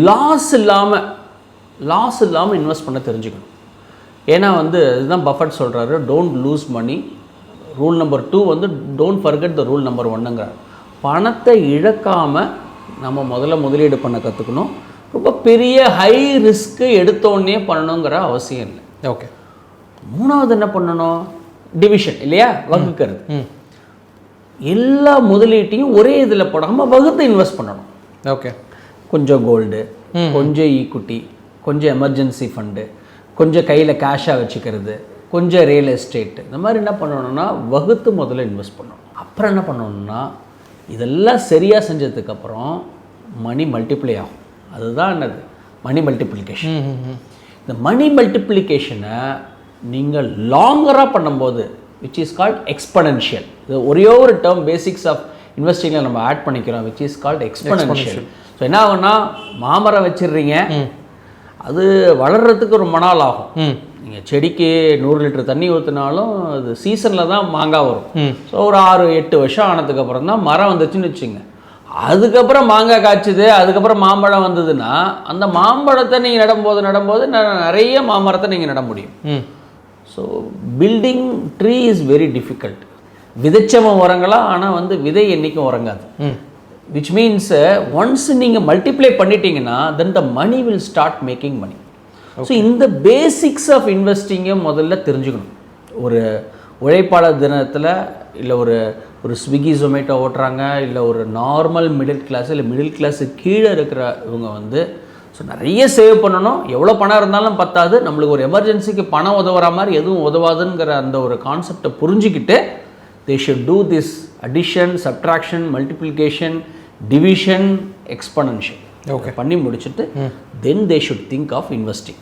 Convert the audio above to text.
Loss இல்லாமல் invest பண்ண தெரிஞ்சுக்கணும். ஏன்னா வந்து இதுதான் பஃபட் சொல்கிறாரு, don't lose money. Rule number 2 வந்து don't forget the rule number 1ங்கிறார். பணத்தை இழக்காமல் நம்ம முதலீடு பண்ண கற்றுக்கணும். ரொம்ப பெரிய ஹை ரிஸ்க்கு எடுத்தோடனே பண்ணணுங்கிற அவசியம் இல்லை. ஓகே. 3வது என்ன பண்ணணும்? டிவிஷன் இல்லையா, வகுக்கிறது. எல்லா முதலீட்டையும் ஒரே இதில் போடாமல் வகுத்து இன்வெஸ்ட் பண்ணணும். ஓகே. கொஞ்சம் கோல்டு, கொஞ்சம் ஈக்குட்டி, கொஞ்சம் எமர்ஜென்சி ஃபண்டு, கொஞ்சம் கையில் கேஷாக வச்சுக்கிறது, கொஞ்சம் ரியல் எஸ்டேட், இந்த மாதிரி என்ன பண்ணணும்னா வகுத்து முதல்ல இன்வெஸ்ட் பண்ணணும். அப்புறம் என்ன பண்ணணும்னா இதெல்லாம் சரியாக செஞ்சதுக்கப்புறம் மணி மல்டிப்ளை ஆகும். அதுதான் என்னது? மணி மல்டிப்ளிகேஷன். இந்த மணி மல்டிப்ளிகேஷனை நீங்கள் லாங்கராக பண்ணும்போது விச் இஸ் கால்ட் எக்ஸ்பனன்ஷியல். இது ஒரே ஒரு டேர்ம் பேசிக்ஸ் ஆஃப் இன்வெஸ்டிங்கில் நம்ம ஆட் பண்ணிக்கிறோம், which is called exponential. So என்ன ஆகும்னா, மாமரம் வச்சிடுறீங்க, அது வளர்கிறதுக்கு ரொம்ப நாள் ஆகும். நீங்கள் செடிக்கு 100 லிட்டர் தண்ணி ஊற்றினாலும் அது சீசனில் தான் மாங்காய் வரும். ஸோ ஒரு 6-8 வருஷம் ஆனதுக்கப்புறம் தான் மரம் வந்துச்சுன்னு வச்சுங்க. அதுக்கப்புறம் மாங்காய் காய்ச்சுது, அதுக்கப்புறம் மாம்பழம் வந்ததுன்னா அந்த மாம்பழத்தை நீங்கள் நடும்போது நிறைய மாமரத்தை நீங்கள் நட முடியும். So building tree is very difficult. விதைச்சவன் உரங்கலாம், ஆனால் வந்து விதை என்றைக்கும் உறங்காது. விச் மீன்ஸ் ஒன்ஸ் நீங்கள் மல்டிப்ளை பண்ணிட்டீங்கன்னா then the money will start making money. So இந்த பேசிக்ஸ் ஆஃப் இன்வெஸ்டிங்கை முதல்ல தெரிஞ்சுக்கணும். ஒரு உழைப்பாளர் தினத்தில் இல்லை ஒரு ஸ்விக்கி ஜொமேட்டோ ஓட்டுறாங்க, இல்லை ஒரு நார்மல் மிடில் கிளாஸ், இல்லை மிடில் கிளாஸு கீழே இருக்கிற இவங்க வந்து ஸோ நிறைய சேவ் பண்ணணும். எவ்வளோ பணம் இருந்தாலும் பத்தாது, நம்மளுக்கு ஒரு எமர்ஜென்சிக்கு பணம் உதவுற மாதிரி எதுவும் உதவாதுங்கிற அந்த ஒரு கான்செப்டை புரிஞ்சுக்கிட்டு they should do this addition, subtraction, multiplication, division, exponential. Okay. பண்ணி முடிச்சுட்டு then they should think of investing.